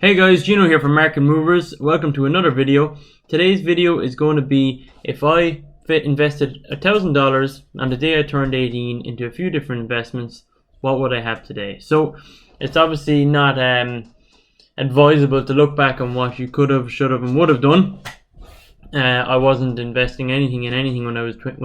Hey guys, Gino here from Market Movers. Welcome to another video. Today's video is going to be if I invested $1,000 on the day I turned 18 into a few different investments, what would I have today? So it's obviously not advisable to look back on what you could have, should have, and would have done. I wasn't investing anything in anything when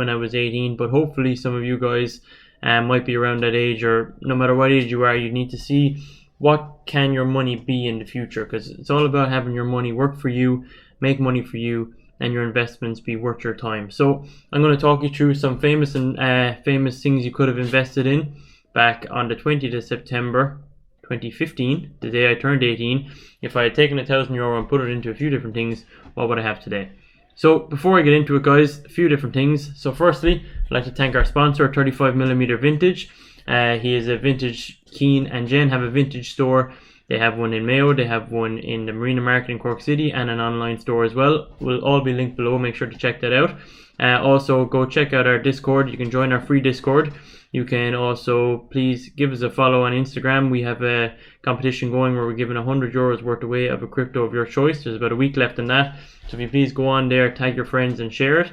I was 18, but hopefully some of you guys might be around that age, or no matter what age you are, you need to see what can your money be in the future, because it's all about having your money work for you, make money for you, and your investments be worth your time. So I'm going to talk you through some famous things you could have invested in back on the 20th of September 2015, the day I turned 18. If I had taken €1,000 and put it into a few different things, what would I have today? So before I get into it, guys, a few different things. So firstly, I'd like to thank our sponsor, 35mm Vintage. He is a vintage. Keen and Jen have a vintage store. They have one in Mayo, they have one in the Marina Market in Cork City, and an online store as well. Will all be linked below. Make sure to check that out. Also, go check out our Discord. You can join our free Discord. You can also please give us a follow on Instagram. We have a competition going where we're giving €100 worth away of a crypto of your choice. There's about a week left in that, so if you please go on there, tag your friends and share it.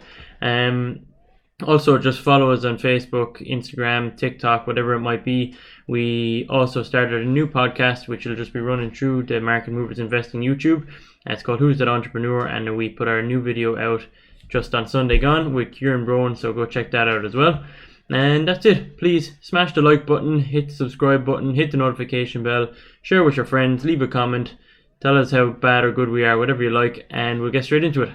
Also, just follow us on Facebook, Instagram, TikTok, whatever it might be. We also started a new podcast, which will just be running through the Market Movers Investing YouTube. It's called Who's That Entrepreneur, and we put our new video out just on Sunday gone with Kieran Brown, so go check that out as well. And that's it. Please smash the like button, hit the subscribe button, hit the notification bell, share with your friends, leave a comment, tell us how bad or good we are, whatever you like, and we'll get straight into it.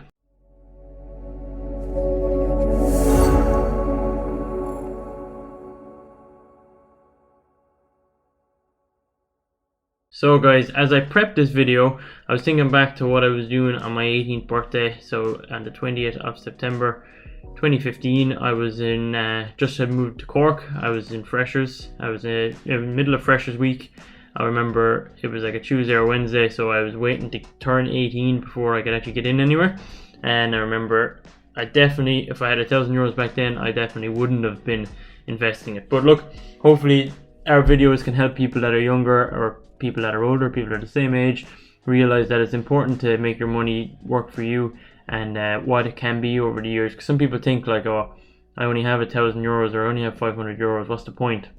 So guys, as I prepped this video, I was thinking back to what I was doing on my 18th birthday. So on the 20th of September 2015, I was in, just had moved to Cork. I was in Freshers. I was in the middle of Freshers week. I remember it was like a Tuesday or Wednesday, so I was waiting to turn 18 before I could actually get in anywhere. And I remember I definitely, if I had €1,000 back then, I definitely wouldn't have been investing it. But look, hopefully our videos can help people that are younger, or people that are older, people that are the same age, realize that it's important to make your money work for you, and what it can be over the years. Because some people think like, oh, I only have €1,000 or I only have €500, what's the point?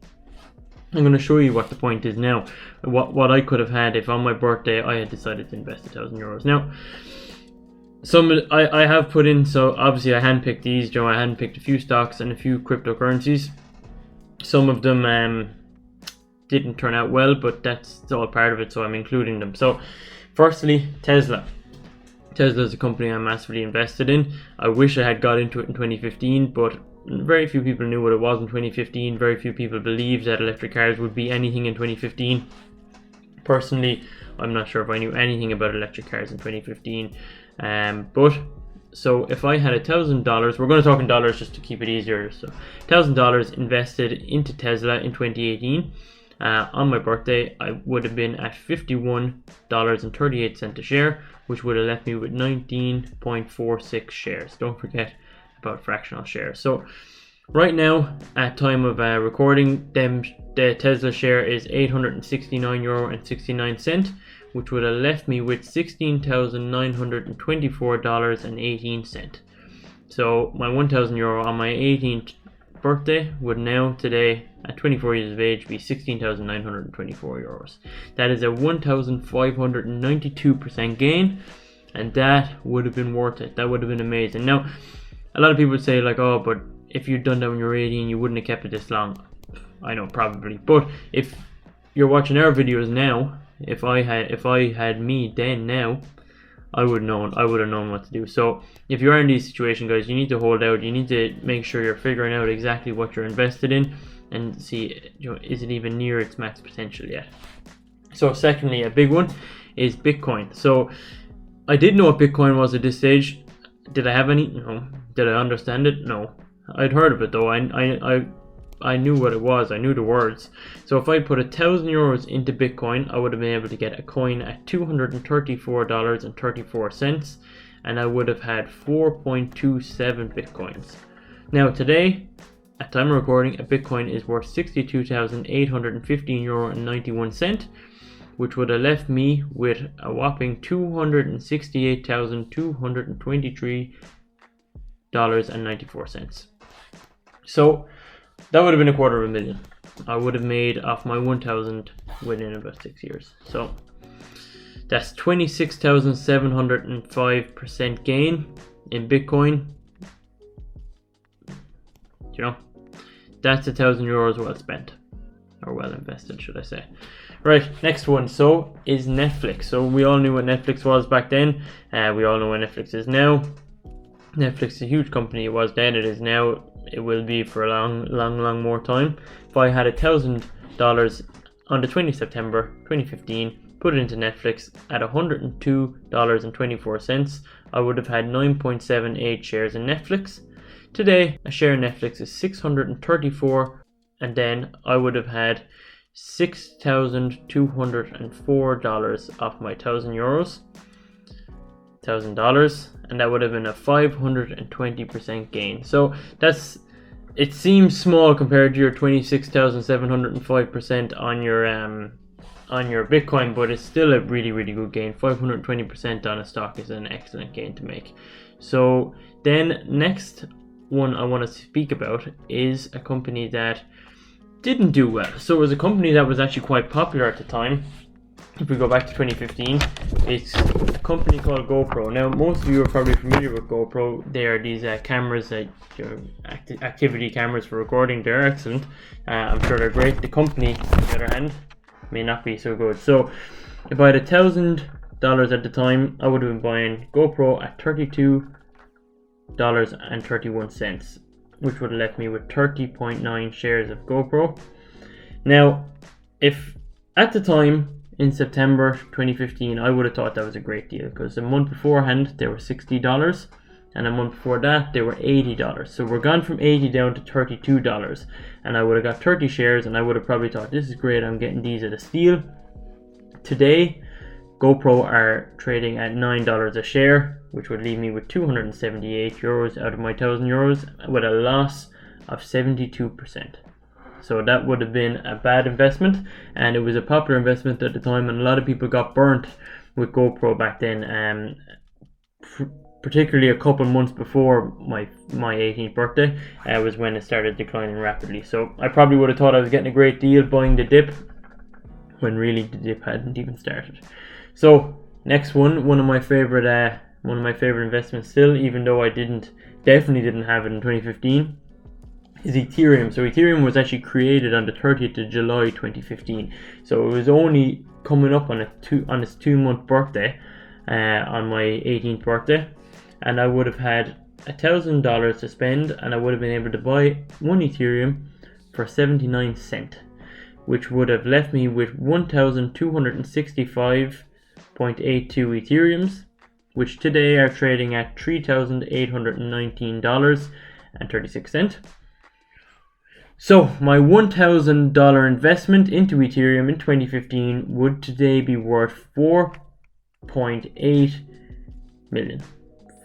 I'm going to show you what the point is now. What I could have had if on my birthday I had decided to invest €1,000. Now, I have put in, so obviously I handpicked these, Joe. I handpicked a few stocks and a few cryptocurrencies. Some of them didn't turn out well, but that's all part of it, so I'm including them. So firstly, Tesla. Tesla is a company I'm massively invested in. I wish I had got into it in 2015, but very few people knew what it was in 2015. Very few people believed that electric cars would be anything in 2015. Personally, I'm not sure if I knew anything about electric cars in 2015. But so if I had $1,000, we're going to talk in dollars just to keep it easier. So $1,000 invested into Tesla in 2018. On my birthday, I would have been at $51.38 a share, which would have left me with 19.46 shares. Don't forget about fractional shares. So right now, at time of recording, the Tesla share is €869.69, which would have left me with $16,924.18. So my €1,000 on my 18th birthday would now today, at 24 years of age, be €16,924. That is a 1,592% gain, and that would have been worth it. That would have been amazing. Now, a lot of people would say like, oh, but if you'd done that when you were 18, you wouldn't have kept it this long. I know, probably. But if you're watching our videos now, if I had me then now, I would have known what to do. So if you are in this situation, guys, you need to hold out. You need to make sure you're figuring out exactly what you're invested in and see, is it even near its max potential yet. So secondly, a big one is Bitcoin. So I did know what Bitcoin was at this stage. Did I have any? No. Did I understand it? No. I'd heard of it though. I knew what it was. I knew the words. So if I put €1,000 into Bitcoin, I would have been able to get a coin at $234.34, and I would have had 4.27 Bitcoins. Now today, at time of recording, a Bitcoin is worth €62,815.91. which would have left me with a whopping $268,223.94. So that would have been $250,000 I would have made off my 1,000 within about 6 years. So that's 26,705% gain in Bitcoin. You know, that's €1,000 well spent, or well invested, should I say. Right, next one is Netflix. So we all knew what Netflix was back then. We all know what Netflix is now. Netflix is a huge company. It was then, it is now, it will be for a long more time. If I had $1,000 on the 20th September 2015, put it into Netflix at $102.24, I would have had 9.78 shares in Netflix. Today, a share in Netflix is $634, and then I would have had $6,204 off my $1,000, and that would have been a 520% gain. So it seems small compared to your 26,705% on your Bitcoin, but it's still a really good gain. 520% on a stock is an excellent gain to make. So then next one I want to speak about is a company that didn't do well. So it was a company that was actually quite popular at the time. If we go back to 2015, it's a company called GoPro. Now, most of you are probably familiar with GoPro. They are these cameras that activity cameras for recording. They're excellent. I'm sure they're great. The company, on the other hand, may not be so good. So if I had $1,000 at the time, I would have been buying GoPro at $32.31, which would have left me with 30.9 shares of GoPro. Now, if at the time in September 2015, I would have thought that was a great deal, because a month beforehand they were $60, and a month before that they were $80. So we're gone from 80 down to $32, and I would have got 30 shares, and I would have probably thought, this is great, I'm getting these at a steal. Today, GoPro are trading at $9 a share, which would leave me with €278 out of my €1,000, with a loss of 72%. So that would have been a bad investment, and it was a popular investment at the time, and a lot of people got burnt with GoPro back then, particularly a couple months before my 18th birthday was when it started declining rapidly. So I probably would have thought I was getting a great deal buying the dip, when really the dip hadn't even started. So next one of my favorite investments still, even though I definitely didn't have it in 2015, is Ethereum. So Ethereum was actually created on the 30th of July 2015. So it was only coming up on its 2-month birthday, on my 18th birthday, and I would have had $1,000 to spend, and I would have been able to buy one Ethereum for 79 cents, which would have left me with 1,265.82 Ethereums, which today are trading at $3,819.36. So my $1,000 investment into Ethereum in 2015 would today be worth $4.8 million.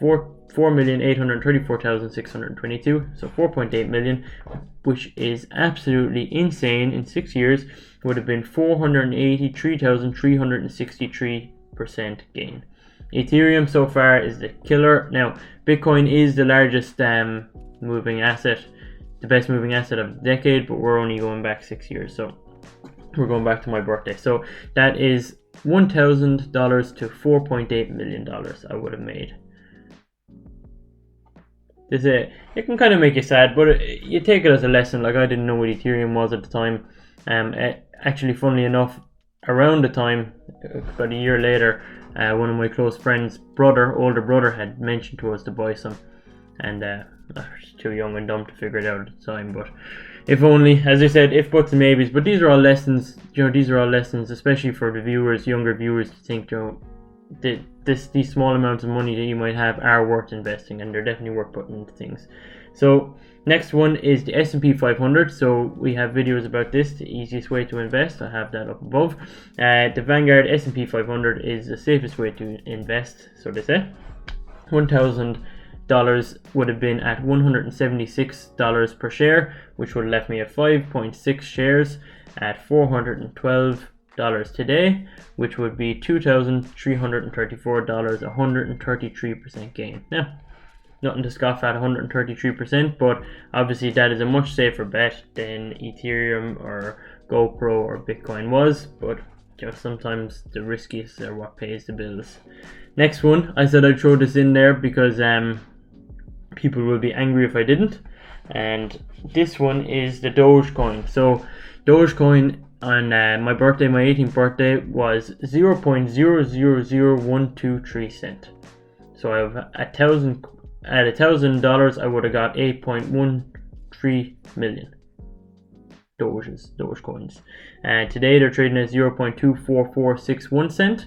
$4,834,622. So $4.8 million, which is absolutely insane. In 6 years, would have been 483,363% gain. Ethereum so far is the killer. Now, Bitcoin is the largest moving asset, the best moving asset of the decade, but we're only going back 6 years, so we're going back to my birthday. So that is $1,000 to $4.8 million I would have made. It can kind of make you sad, but you take it as a lesson. Like, I didn't know what Ethereum was at the time. Actually, funnily enough, around the time, about a year later, one of my close friends' older brother, had mentioned to us to buy some, and I was too young and dumb to figure it out at the time. But if only, as I said, if buts and maybes. But these are all lessons. These are all lessons, especially for the younger viewers, to think, these small amounts of money that you might have are worth investing, and they're definitely worth putting into things. So next one is the S&P 500. So we have videos about this, the easiest way to invest. I have that up above. The Vanguard S&P 500 is the safest way to invest, so they say. $1,000 would have been at $176 per share, which would have left me at 5.6 shares at $412 today, which would be $2,334, 133% gain. Now, nothing to scoff at, 133%, but obviously that is a much safer bet than Ethereum or GoPro or Bitcoin was, but sometimes the riskiest are what pays the bills. Next one, I said I'd throw this in there because people will be angry if I didn't, and this one is the Dogecoin. So Dogecoin on my birthday, my 18th birthday, was 0.000123 cent. So I have $1,000 I would have got 8.13 million Dogecoins. And today they're trading at 0.24461 cent,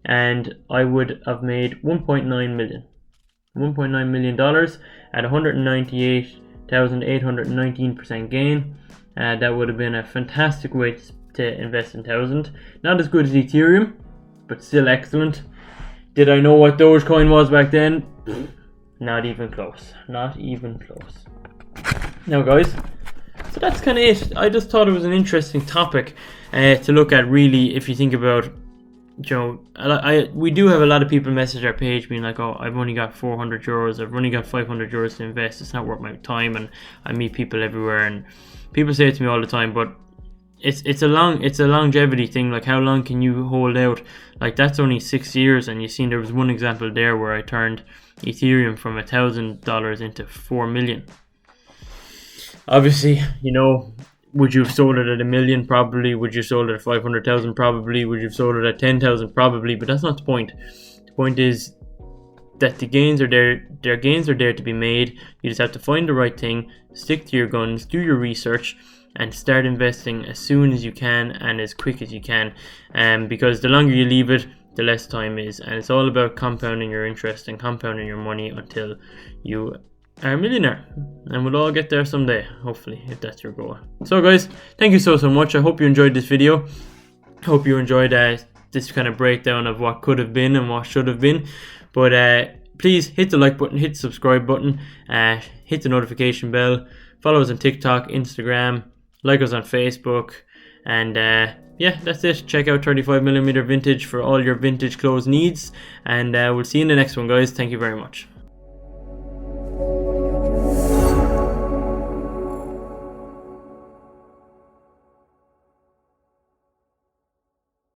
and I would have made $1.9 million at 198,819% gain. That would have been a fantastic way to invest in 1,000. Not as good as Ethereum, but still excellent. Did I know what Dogecoin was back then? Not even close. Not even close. Now, guys, so that's kind of it. I just thought it was an interesting topic to look at, really, if you think about, we do have a lot of people message our page being like, oh, I've only got 400 euros, I've only got 500 euros to invest, it's not worth my time, and I meet people everywhere, and people say it to me all the time, but it's a longevity thing. Like, how long can you hold out? Like, that's only 6 years, and you've seen there was one example there where I turned Ethereum from $1,000 into 4 million. Obviously, would you have sold it at $1 million? Probably. Would you have sold it at 500,000? Probably. Would you have sold it at 10,000? Probably. But that's not the point. The point is that the gains are there. Their gains are there to be made. You just have to find the right thing, stick to your guns, do your research, and start investing as soon as you can and as quick as you can. Because the longer you leave it, the less time is, and it's all about compounding your interest and compounding your money until you are a millionaire, and we'll all get there someday, hopefully, if that's your goal. So guys, thank you so much. I hope you enjoyed this video. Hope you enjoyed this kind of breakdown of what could have been and what should have been. But please hit the like button, hit the subscribe button, hit the notification bell, follow us on TikTok, Instagram, like us on Facebook, and yeah, that's it. Check out 35mm Vintage for all your vintage clothes needs, and we'll see you in the next one, guys. Thank you very much.